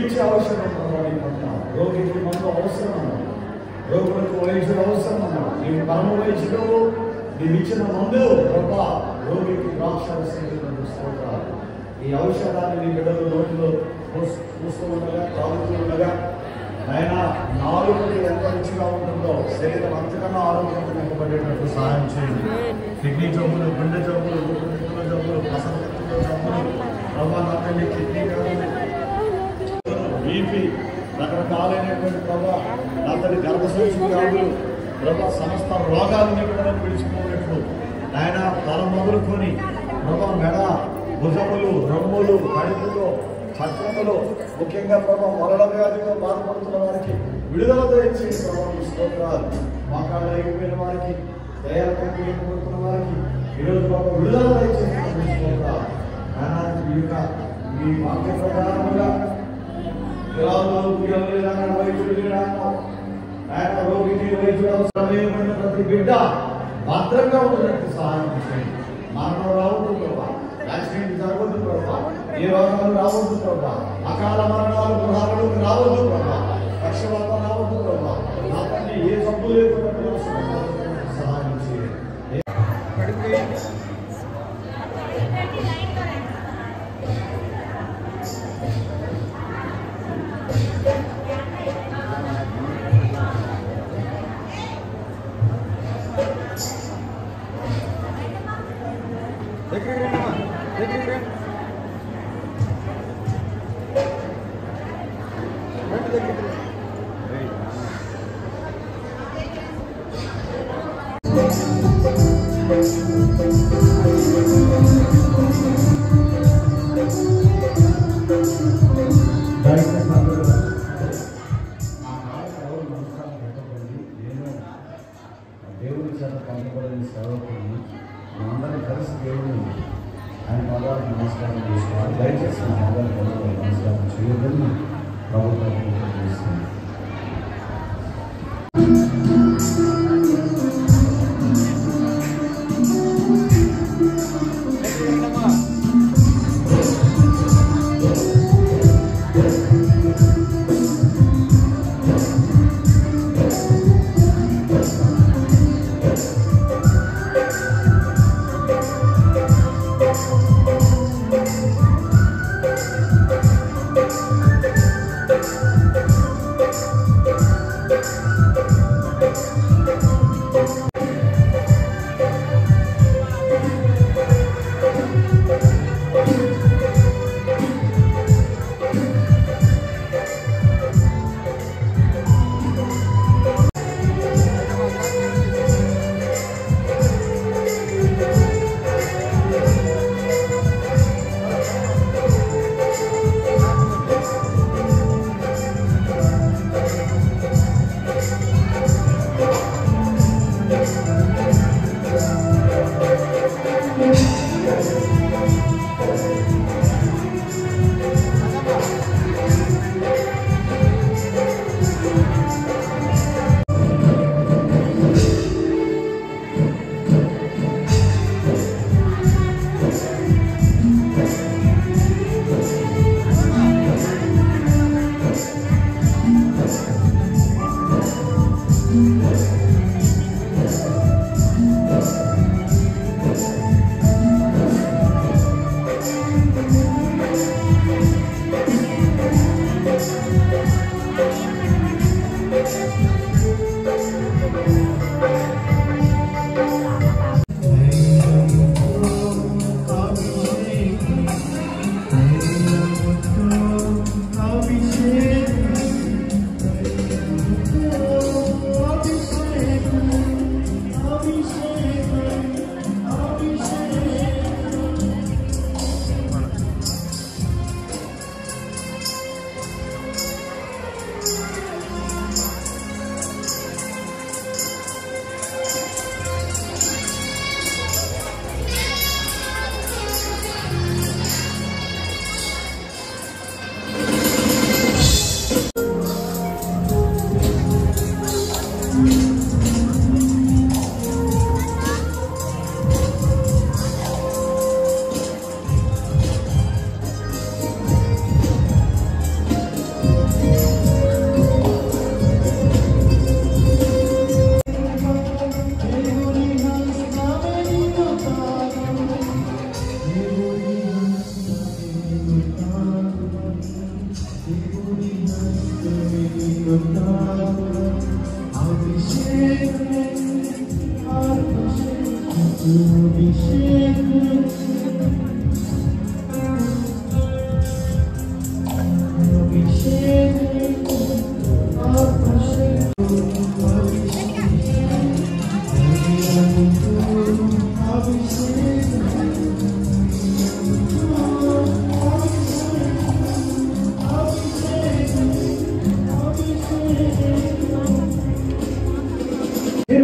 ఇచ్చే ఔషధం రోగికి మందు అవసరం అన్నాడు, రోగులకు వైద్యుడు అవసరం అన్నాడు. నీవు పరమ వైద్యుడు, నీవు ఇచ్చిన మందు గొప్ప రోగికి ద్రాక్షరసం స్తోత్రాలు. ఈ ఔషధాన్ని నీ బిడ్డలు నోటిలో చూస్తూ ఉండగా, తాగుతూ ఉండగా ఆయన నాలుగుకి ఎంత రుచిగా ఉంటుందో శరీరం అంతకన్నా ఆరోగ్యంగా నింపబడేటట్టు సహాయం చేయండి. కిడ్నీ జబ్బులు, గుండె జబ్బులు, ఊపిరితిత్తుల జబ్బులు, ప్రసవతిత్తుల జబ్బులు, ప్రభా నాకండి కిడ్నీ కాదు, బీపీ, రకరకాలైనటువంటి ప్రభా నాతడి గర్భసంచి వ్యాధులు, ప్రభా సమస్త రోగాలని కూడా విడిచిపోయినట్లు ఆయన తల మొదలుకొని ప్రభా మెడ, భుజములు, రొమ్ములు, కడుపులు, చక్రములు, ముఖ్యంగా ప్రభా మరణ వ్యాధితో బాధపడుతున్న వారికి విడుదల దయచి ప్రభావం స్తోత్రాలు. మోకాళ్ళు అయిపోయిన వారికి, దయాలకి పడుతున్న వారికి ఈరోజు ప్రభావ విడుదల దయచేసి స్తోత్రాలు. మీ వాక్య ప్రకారముగా వైద్యుడు ఆయన రోగికి వైద్యుడు అవసరమైన ప్రతి బిడ్డ భద్రంగా ఉన్నట్టు సహాయం చేయండి. మరణం రావద్దు ప్రభా, యాక్సిడెంట్ జరగవద్దు ప్రభా, ఏ రోగాలు రావద్దు ప్రభా, అకాల మరణాలు గృహాలకు రావద్దు ప్రభా, పక్షవాతం రావద్దు ప్రభా, నాకంటే ఏ జబ్బు లేకుండా సహాయం చేయండి. దేవుడి చేత పంపబడిన సేవకుని మనందరినీ కలిసి దేవుడిని ఆయన పదాలకు నమస్కారం చేసుకోవాలి. దయచేసి నా పదాలకు నమస్కారం చేయదని ప్రభుత్వం చేస్తుంది.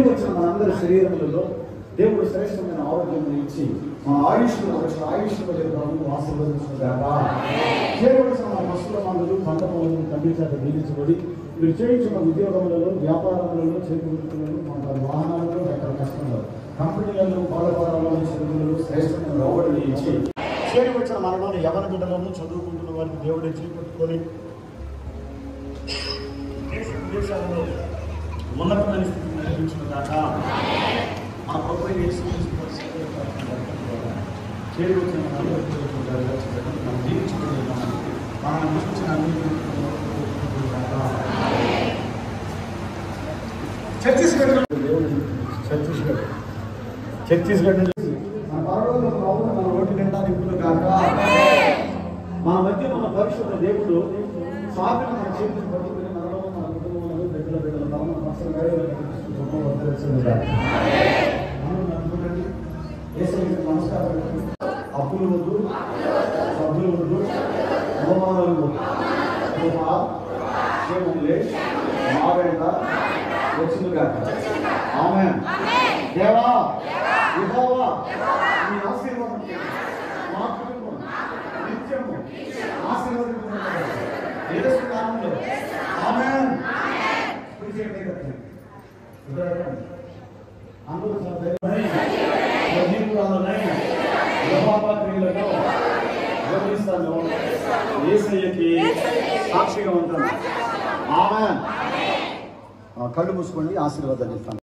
వచ్చిన మనందరి శరీరములలో దేవుడు శ్రేష్టమైన ఆరోగ్యం ఇచ్చి మన ఆయుష్లో ఆశీర్వదించుగాక. చేయవలసిన మన పశువుల మందులు పంట పొలను తండ్రి చేత దీవించబడి మీరు చేయించిన ఉద్యోగములలో వ్యాపారములలో చేకూరుతులలో మన వాహనాలలో రకాల కష్టంలో కంపెనీలలో బాలపారాలలో చదువులలో శ్రేష్టమైన రాబడిని ఇచ్చి చేరువచ్చిన మనలోని యవన బిడ్డలను చదువుకుంటున్న వారికి దేవుడే చేపట్టుకొని దేశాలలో ఉన్నతమైన స్థితిని నిర్మించిన దాకా ఆ ప్రభుత్వ చేరువచ్చిన మనం జీవించుకుంటున్నాం మనం చూసిన ఛత్తీస్గఢ్ నుంచి మన పరలోకంలో ప్రభువు మన రోడ్డు నిండా నింపులు కాక. మన మధ్య మన పరిశుద్ధ దేవుడు సాగులు మన చేతులు పట్టుకుని మనలో మన కుటుంబంలో బిడ్డల మన పక్షులు అనుకుంటండి. నమస్కారం. అప్పులు వద్దు, సభ్యులు వద్దు, అవమానాలు మా వెంట వచ్చింది కాక. ఆమేన్. దేవా యెహోవా నీ ఆశీర్వాదం మా కుటుంబం నిత్యము ఆశీర్వాదం యేసు నామములో. ఆమేన్. అందరూ యేసయ్యకి సాక్షిగా ఉంటాను. ఆమేన్. కళ్ళు మూసుకోండి, ఆశీర్వాదాలు ఇస్తాను.